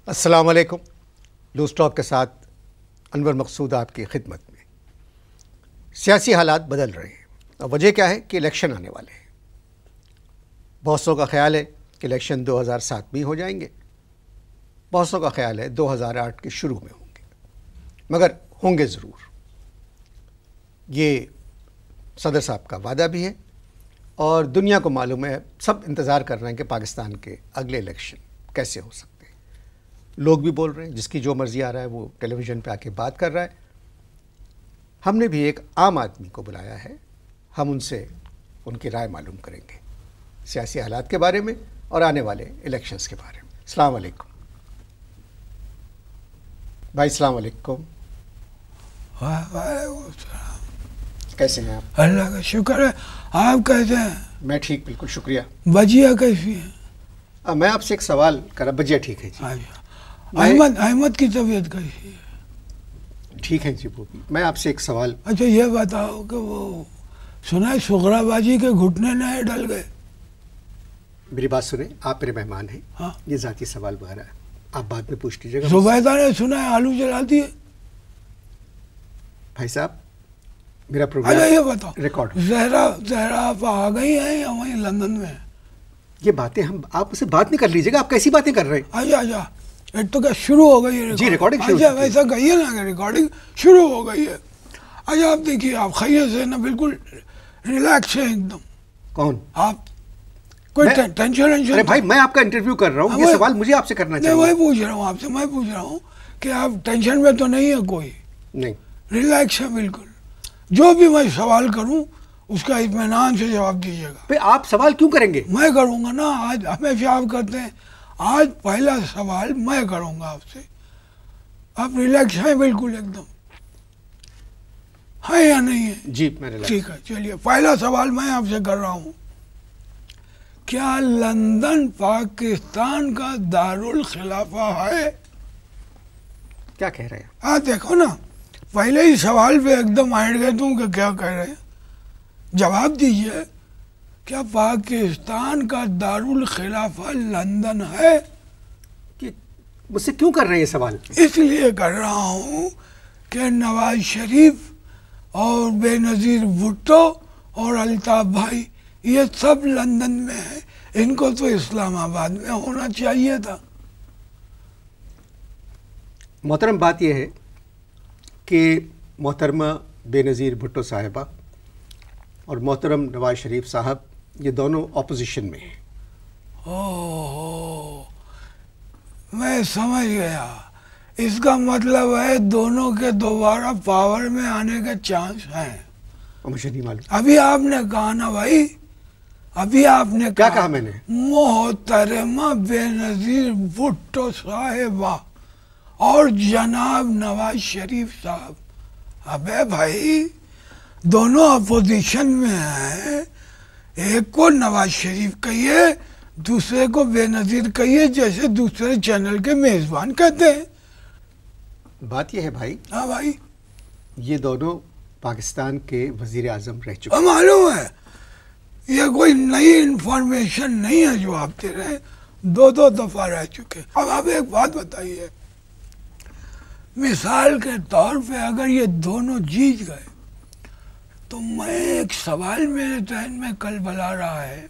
अस्सलाम वालेकुम। Loose talk के साथ अनवर मकसूद आपकी खिदमत में। सियासी हालात बदल रहे हैं और वजह क्या है कि इलेक्शन आने वाले हैं। बहुतों का ख्याल है कि इलेक्शन 2007 में हो जाएंगे, बहुतों का ख्याल है 2008 के शुरू में होंगे, मगर होंगे ज़रूर। ये सदर साहब का वादा भी है और दुनिया को मालूम है, सब इंतज़ार कर रहे हैं कि पाकिस्तान के अगले इलेक्शन कैसे हो सकते हैं। लोग भी बोल रहे हैं, जिसकी जो मर्ज़ी आ रहा है वो टेलीविज़न पे आके बात कर रहा है। हमने भी एक आम आदमी को बुलाया है, हम उनसे उनकी राय मालूम करेंगे सियासी हालात के बारे में और आने वाले इलेक्शंस के बारे में। अस्सलाम वालेकुम भाई। अस्सलाम वालेकुम। कैसे हैं आप? अल्लाह का शुक्र है। आप कैसे हैं? मैं ठीक, बिल्कुल शुक्रिया। बजिया कैसी है? मैं आपसे एक सवाल करा। बजिया ठीक है जी। अहमद की तबीयत कैसी है? ठीक है जी वो भी। मैं आपसे एक सवाल। अच्छा ये बताओ कि वो सुना है सुगराबाजी के घुटने नए डल गए? मेरी बात सुने, आप मेरे मेहमान हैं। हाँ, ये जाती सवाल वगैरह आप बाद में पूछ लीजिएगा। जुबैदा ने सुना है आलू जला दिए। भाई साहब मेरा अच्छा प्रोग्राम ये बताओ, रिकॉर्ड। जहरा आप आ गई हैं या वहीं लंदन में? ये बातें हम, आप उसे बात नहीं कर लीजिएगा। आप कैसी बातें कर रहे हैं? अच्छा अच्छा, एक तो क्या शुरू हो गई है जी, रिकॉर्डिंग शुरू अच्छा हो चुकी है। वैसा कहिए ना कि रिकॉर्डिंग शुरू हो गई है। अच्छा आप देखिए, आप खैर से ना बिल्कुल रिलैक्स है एकदम। कौन? आप कोई टेंशन अरे भाई, मैं आपका इंटरव्यू कर रहा हूँ, ये सवाल मुझे आपसे करना नहीं, चाहिए। वही पूछ रहा हूँ आपसे। मैं पूछ रहा हूँ कि आप टेंशन में तो नहीं है कोई? नहीं, रिलैक्स है बिल्कुल। जो भी मैं सवाल करूँ उसका इत्मीनान से जवाब दीजिएगा। भाई आप सवाल क्यों करेंगे? मैं करूँगा ना, आज हमेशा आप करते हैं, आज पहला सवाल मैं करूँगा आपसे। आप रिलैक्स हैं बिल्कुल एकदम, है या नहीं है? जी मैं रिलैक्स। ठीक है, चलिए पहला सवाल मैं आपसे कर रहा हूँ। क्या लंदन पाकिस्तान का दारुल खिलाफा है? क्या कह रहे हैं? हाँ देखो ना, पहले ही सवाल पे एकदम अड़ गए तुम कि क्या कह रहे हैं। जवाब दीजिए, क्या पाकिस्तान का दारुल खिलाफा लंदन है? कि मुझसे क्यों कर रहे हैं ये सवाल? इसलिए कर रहा हूँ कि नवाज शरीफ और बेनज़ीर भुट्टो और अल्ताफ़ भाई ये सब लंदन में हैं, इनको तो इस्लामाबाद में होना चाहिए था। मोहतरम, बात यह है कि मोहतरमा बेनज़ीर भुट्टो साहिबा और मोहतरम नवाज शरीफ साहब ये दोनों ऑपोजिशन में हैं। ओह, मैं समझ गया। इसका मतलब है दोनों के दोबारा पावर में आने के चांस हैं। और मुझे नहीं मालूम। अभी आपने कहा ना भाई, अभी आपने क्या कहा मैंने? मोहतरमा बेनज़ीर भुट्टो साहिबा और जनाब नवाज शरीफ साहब। अबे भाई, दोनों अपोजिशन में हैं, एक को नवाज शरीफ कहिए, दूसरे को बेनज़ीर कहिए, जैसे दूसरे चैनल के मेज़बान कहते हैं। बात यह है भाई, हाँ भाई, ये दोनों पाकिस्तान के वज़ीर आज़म रह चुके हैं। मालूम है, ये कोई नई इंफॉर्मेशन नहीं है जो आप दे रहे हैं, दो दफ़ा रह चुके। अब आप एक बात बताइए, मिसाल के तौर पे अगर ये दोनों जीत गए तो मैं एक सवाल मेरे जहन में कल बला रहा है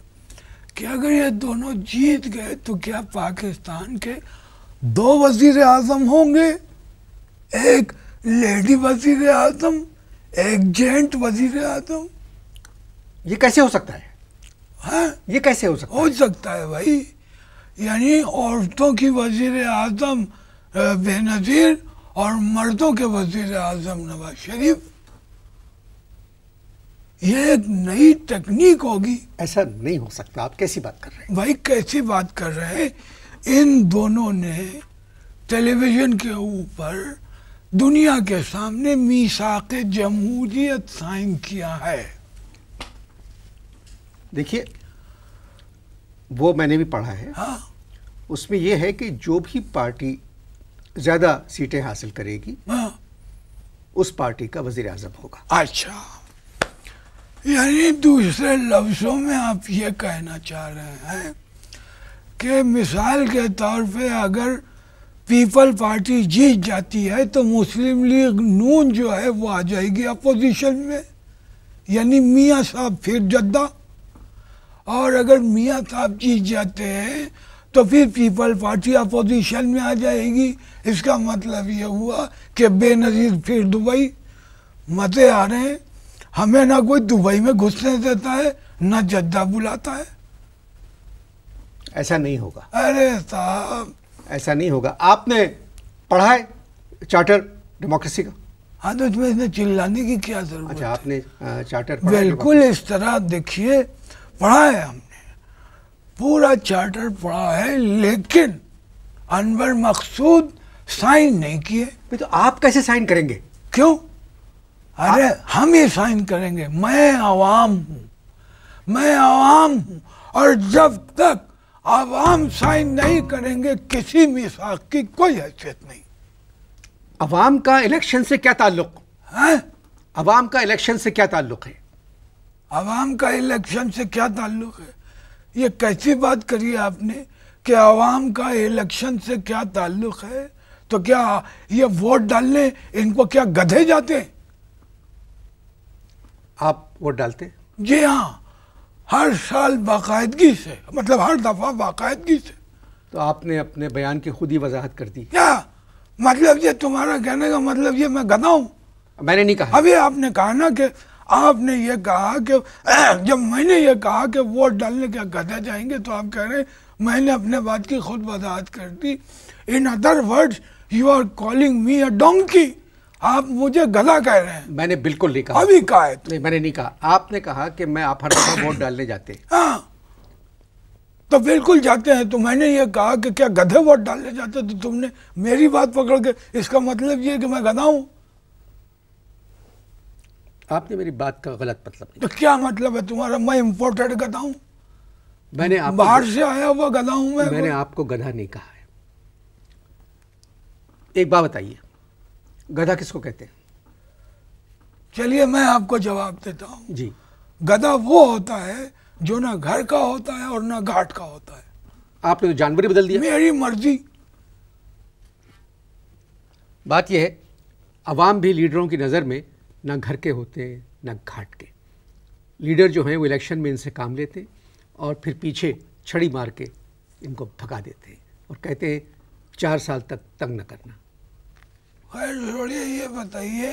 कि अगर ये दोनों जीत गए तो क्या पाकिस्तान के दो वज़ीर आज़म होंगे, एक लेडी वज़ीर आज़म, एक जेंट वज़ीर आज़म? ये कैसे हो सकता है? हाँ, ये कैसे हो सकता है? हो सकता है भाई। यानी औरतों की वज़ीर आज़म बेनज़ीर और मर्दों के वज़ीर आज़म नवाज शरीफ। ये एक नई टेक्निक होगी। ऐसा नहीं हो सकता। आप कैसी बात कर रहे हैं? भाई कैसी बात कर रहे हैं? इन दोनों ने टेलीविज़न के ऊपर दुनिया के सामने मीसाक जमहूरियत साइन किया है। देखिए, वो मैंने भी पढ़ा है। हाँ, उसमें यह है कि जो भी पार्टी ज़्यादा सीटें हासिल करेगी हाँ, उस पार्टी का वज़ीर आज़म होगा। अच्छा, यानी दूसरे लफ्ज़ों में आप ये कहना चाह रहे हैं कि मिसाल के तौर पे अगर पीपल पार्टी जीत जाती है तो मुस्लिम लीग नून जो है वो आ जाएगी अपोजिशन में, यानी मियाँ साहब फिर जद्दा। और अगर मियाँ साहब जीत जाते हैं तो फिर पीपल पार्टी अपोजिशन में आ जाएगी। इसका मतलब ये हुआ कि बेनज़ीर फिर दुबई। मज़े आ रहे हैं, हमें ना कोई दुबई में घुसने देता है ना जद्दा बुलाता है। ऐसा नहीं होगा। अरे साहब, ऐसा नहीं होगा। आपने पढ़ा है चार्टर डेमोक्रेसी का? हाँ, तो इसमें चिल्लाने की क्या जरूरत? अच्छा, आपने चार्टर बिल्कुल इस तरह देखिए, पढ़ा है हमने, पूरा चार्टर पढ़ा है, लेकिन अनवर मकसूद साइन नहीं किए। तो आप कैसे साइन करेंगे? क्यों? अरे हम ही साइन करेंगे। मैं आवाम हूँ, मैं आवाम हूँ, और जब तक आवाम साइन नहीं करेंगे किसी मिसाक की कोई हैसियत नहीं। अवाम का इलेक्शन से क्या ताल्लुक है? अवाम का इलेक्शन से क्या ताल्लुक है? आवाम का इलेक्शन से क्या ताल्लुक है? ये कैसी बात करी आपने कि आवाम का इलेक्शन से क्या ताल्लुक है? तो क्या ये वोट डालने इनको क्या गधे जाते हैं? आप वोट डालते हैं? जी हाँ, हर साल बाकायदगी से, मतलब हर दफा बाकायदगी से। तो आपने अपने बयान की खुद ही वजाहत कर दी। क्या मतलब? ये तुम्हारा कहने का मतलब ये मैं गधा हूँ? मैंने नहीं कहा। अभी आपने कहा ना कि आपने ये कहा कि जब मैंने ये कहा कि वोट डालने क्या गधे जाएंगे, तो आप कह रहे हैं मैंने अपने बात की खुद वजाहत कर दी। In other words you are calling me a donkey. आप मुझे गधा कह रहे हैं। मैंने बिल्कुल नहीं कहा। अभी कहा है नहीं, मैंने नहीं कहा। आपने कहा कि मैं आप हर दफा वोट डालने जाते हैं। हाँ, तो बिल्कुल जाते हैं। तो मैंने ये कहा कि क्या गधे वोट डालने जाते? तो तुमने मेरी बात पकड़ के, इसका मतलब ये कि मैं गधा हूं। आपने मेरी बात का गलत मतलब नहीं। तो क्या मतलब है तुम्हारा? मैं इम्पोर्टेड गधा हूं? मैंने आपको बाहर से आया हुआ गधा हूं मैं? मैंने आपको गधा नहीं कहा है। एक बात बताइए, गधा किसको कहते हैं? चलिए मैं आपको जवाब देता हूं। जी। गधा वो होता है जो ना घर का होता है और ना घाट का होता है। आपने तो जानवर ही बदल दिया। मेरी मर्जी। बात यह है, अवाम भी लीडरों की नज़र में ना घर के होते हैं ना घाट के। लीडर जो हैं वो इलेक्शन में इनसे काम लेते हैं और फिर पीछे छड़ी मार के इनको भगा देते हैं और कहते हैं 4 साल तक तंग न करना। खैर छोड़िए, ये बताइए,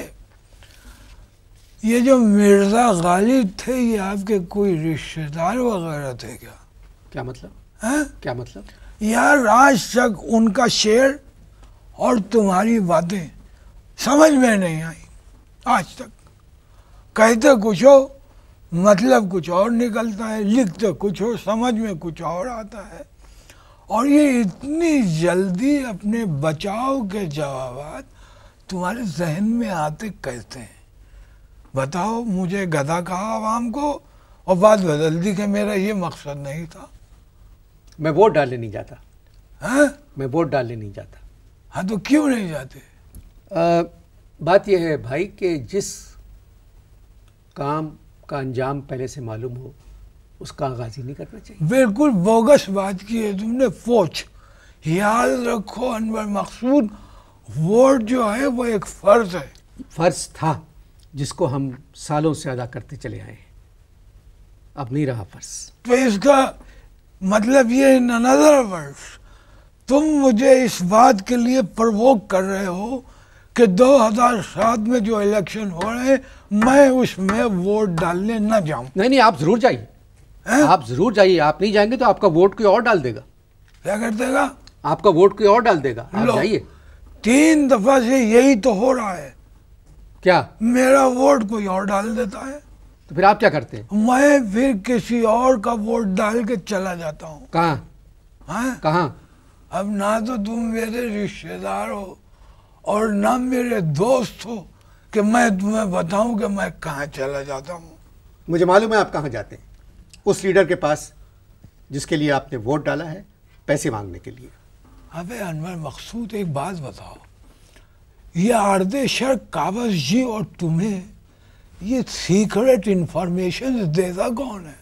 ये जो मिर्जा गालिब थे ये आपके कोई रिश्तेदार वगैरह थे क्या? क्या मतलब? हैं? क्या मतलब? यार आज तक उनका शेर और तुम्हारी बातें समझ में नहीं आई। आज तक कहते कुछ हो, मतलब कुछ और निकलता है, लिखते कुछ हो, समझ में कुछ और आता है। और ये इतनी जल्दी अपने बचाव के जवाब तुम्हारे जहन में आते कैसे हैं? बताओ। मुझे गधा कहा आवाम को और बात बदल दी कि मेरा ये मकसद नहीं था। मैं वोट डालने नहीं जाता। हैं? मैं वोट डालने नहीं जाता। हाँ, तो क्यों नहीं जाते? बात यह है भाई कि जिस काम का अंजाम पहले से मालूम हो उसका आगाज ही नहीं करना चाहिए। बिल्कुल बोगस बात की है तुमने। पोच याद रखो अनवर मकसूद, वोट जो है वो एक फर्ज है। फर्ज था जिसको हम सालों से अदा करते चले आए हैं, अब नहीं रहा फर्ज। तो इसका मतलब ये इन अनदर वर्ड्स तुम मुझे इस बात के लिए प्रवोक कर रहे हो कि 2007 में जो इलेक्शन हो रहे हैं मैं उसमें वोट डालने न जाऊं। नहीं नहीं, आप जरूर जाइए। आप जरूर जाइए। आप नहीं जाएंगे तो आपका वोट कोई और डाल देगा। क्या कर देगा? आपका वोट कोई और डाल देगा। आप जाइए। 3 दफा से यही तो हो रहा है। क्या? मेरा वोट कोई और डाल देता है। तो फिर आप क्या करते हैं? मैं फिर किसी और का वोट डाल के चला जाता हूँ। कहाँ? हाँ? कहाँ? अब ना तो तुम मेरे रिश्तेदार हो और ना मेरे दोस्त हो कि मैं तुम्हें बताऊं कि मैं कहाँ चला जाता हूँ। मुझे मालूम है आप कहाँ जाते हैं। उस लीडर के पास जिसके लिए आपने वोट डाला है, पैसे मांगने के लिए। अबे अनवर मकसूद, एक बात बताओ, ये आर्देशर काबस जी और तुम्हें ये सीक्रेट इंफॉर्मेशन देता कौन है?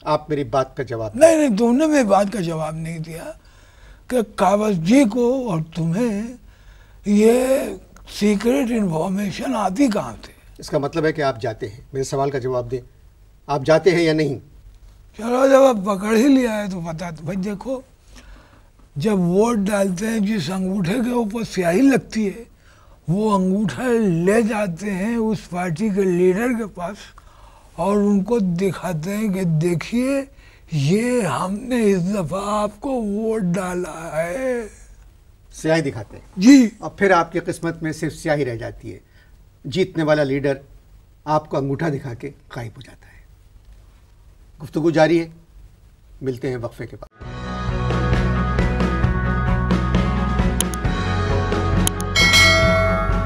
आप मेरी बात का जवाब नहीं, तुमने मेरी बात का जवाब नहीं दिया। कि कावसजी को और तुम्हें ये सीक्रेट इन्फॉर्मेशन आती कहाँ से? इसका मतलब है कि आप जाते हैं। मेरे सवाल का जवाब दें, आप जाते हैं या नहीं? चलो जब आप पकड़ ही लिया है तो बता दो भाई। देखो, जब वोट डालते हैं जिस अंगूठे के ऊपर स्याही लगती है वो अंगूठा ले जाते हैं उस पार्टी के लीडर के पास और उनको दिखाते हैं कि देखिए ये हमने इस दफा आपको वोट डाला है। स्याही दिखाते हैं जी। और फिर आपकी किस्मत में सिर्फ स्याही रह जाती है। जीतने वाला लीडर आपको अंगूठा दिखा के गायब हो जाता है। गुफ्तगू जारी है, मिलते हैं वक्फे के बाद।